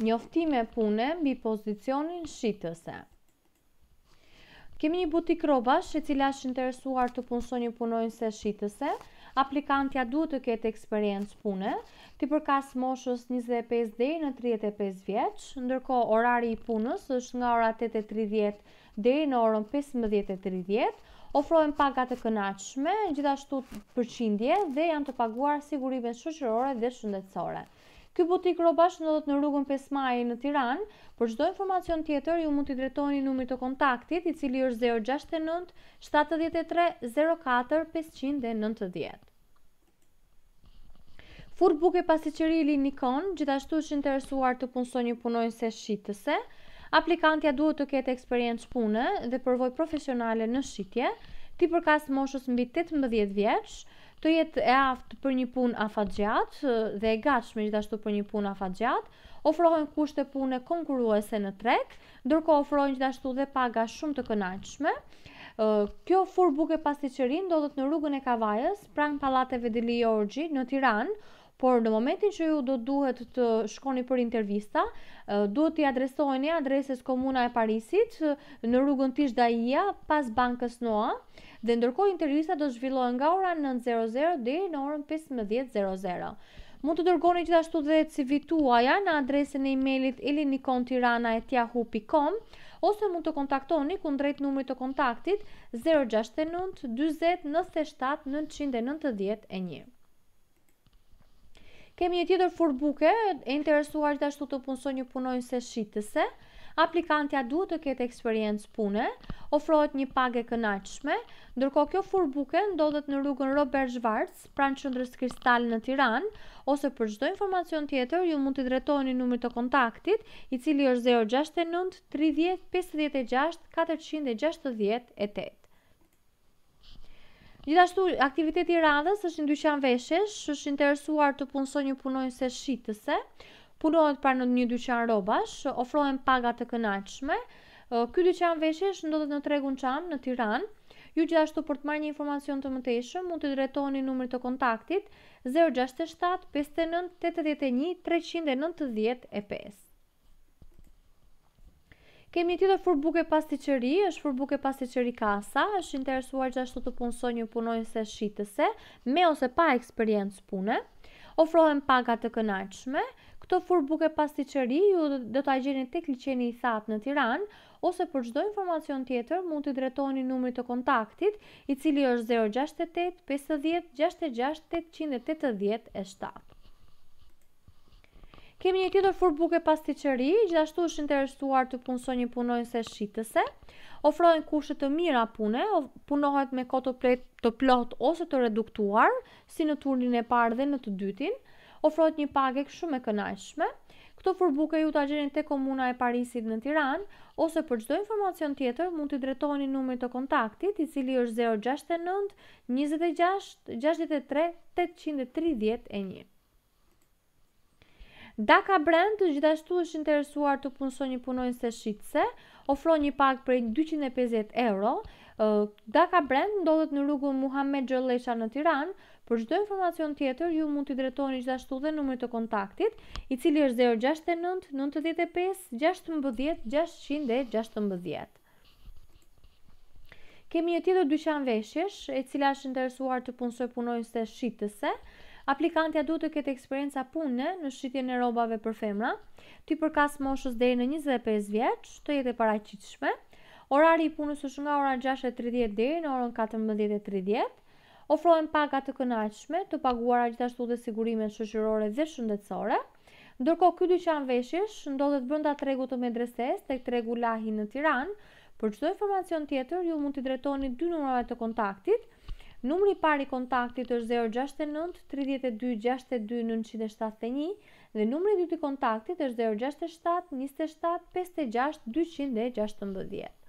Njoftime pune mbi pozicionin shitëse. Kemi një butik rrobash e cila është interesuar të punësoj një punonjëse shitëse. Aplikantja duhet të ketë eksperiencë pune, të përkas moshës 25 deri në 35 vjeç, ndërkohë orari i punës është nga ora 8:30 deri në orën 15:30. Ofrohen paga të kënaqshme, gjithashtu përqindje dhe janë të paguar sigurimet shoqërore dhe shëndetësore. Ky butik rrobash ndodhet në rrugën 5 Maji në Tiranë. Për çdo informacion tjetër ju mund t'i drejtoni numrit të kontaktit, i cili është 069 73 04 590. Furt buke pasticëri Nikon gjithashtu është interesuar të punësoj një punonjëse shitëse. Aplikantja duhet të ketë eksperiencë pune dhe përvojë profesionale në shitje, ti përkas moshës mbi 18 vjeç, të jetë e aftë për një punë afatgjatë dhe e gatshme gjithashtu për një punë afatgjatë. Ofrohen kushte pune konkurruese në treg, ndërkohë ofrohen gjithashtu dhe paga shumë të kënaqshme. Kjo furt buke pasticëri ndodhet në rrugën e Kavajës, pranë pallateve Deli Jorgji në Tiranë. Por në momentin që ju do duhet të shkoni për intervista, duhet t'i adresoheni adresës Komuna e Parisit në rrugën Tish Daia pas bankës Noa, dhe ndërkohë intervista do zhvillohen nga ora 9:00 deri në orën 15:00. Mund të dërgoni gjithashtu dhe CV-t tuaja në adresën e emailit elinikontirana@yahoo.com ose mund të kontaktoni kundrejt numrit të kontaktit 069 40 97 991. Kemi një tjetër furt buke e interesuar gjithashtu të punësoj një punonjëse shitëse. Aplikantja duhet të ketë eksperiencë pune, ofrohet një pagë e kënaqshme, ndërkohë kjo furt buke ndodhet në rrugën Robert Schwarz, pranë qendrës Kristal në Tiranë, ose për çdo informacion tjetër ju mund t'i drejtoni numrit të kontaktit, i cili është 069 30 56 468. Gjithashtu, aktiviteti i radhës është një dyqan veshjesh, është interesuar të punësoj një punonjëse shitëse, punohet pranë një dyqan rrobash, ofrohen paga të kënaqshme. Ky dyqan veshjesh ndodhet në tregun Çam në Tiranë. Ju gjithashtu për të marrë një informacion të mëtejshëm mund të drejtoni numrit të kontaktit 067 59 81 395. Kemi tjetër furt buke pasticëri, është furt buke pasticëri Kasa, është interesuar gjithashtu të punësoj një punonjëse shitëse, me ose pa eksperiencë pune. Ofrohen paga të kënaqshme. Këto furt buke pasticëri ju do ta gjeni tek liçeni i Thatë në Tiranë, ose për çdo informacion tjetër mund t'i drejtoni numrit të kontaktit, i cili është 068 50 66 887. Kemi një tjetër furt buke pasticëri, gjithashtu është interesuar të punësoj një punonjëse shitëse. Ofrohen kushte të mira pune, punohet me kohë të plot ose të reduktuar, si në turnin e parë dhe në të dytin. Ofrohet një pagë shumë e kënaqshme. Këto furt buke ju ta gjeni tek Komuna e Parisit në Tiranë, ose për çdo informacion tjetër mund t'i drejtoni numrit të kontaktit, i cili është 069 26 63 831. Daka Brand gjithashtu është interesuar të punësoj një punonjëse shitëse, ofron një pagë prej 250 euro. Daka Brand ndodhet në rrugën Muhamet Xhollesha në Tiranë. Për çdo informacion tjetër ju mund t'i drejtoni gjithashtu dhe numrit të kontaktit, i cili është 069 95 16 616. Kemi një tjetër dyqan veshjesh, e cila është interesuar të punësoj punonjëse shitëse. Aplikantja duhet të ketë eksperjenca pune në shitjen e rrobave për femra, ti përkas moshës deri në 25 vjeç, të jetë e paraqitshme. Orari i punës është nga ora 6:30 deri në orën 14:30. Ofrohen paga të kënaqshme, të paguara gjithashtu dhe sigurimet shoqërore dhe shëndetësore. Ndërkohë ky dyqan veshjesh ndodhet brenda tregut të medreses tek tregu Lahi në Tiranë. Për çdo informacion tjetër ju mund t'i drejtoni dy numrave të kontaktit. Numri i parë i kontaktit është 069 32 62 971 dhe numri i dytë i kontaktit është 067 27 56 216.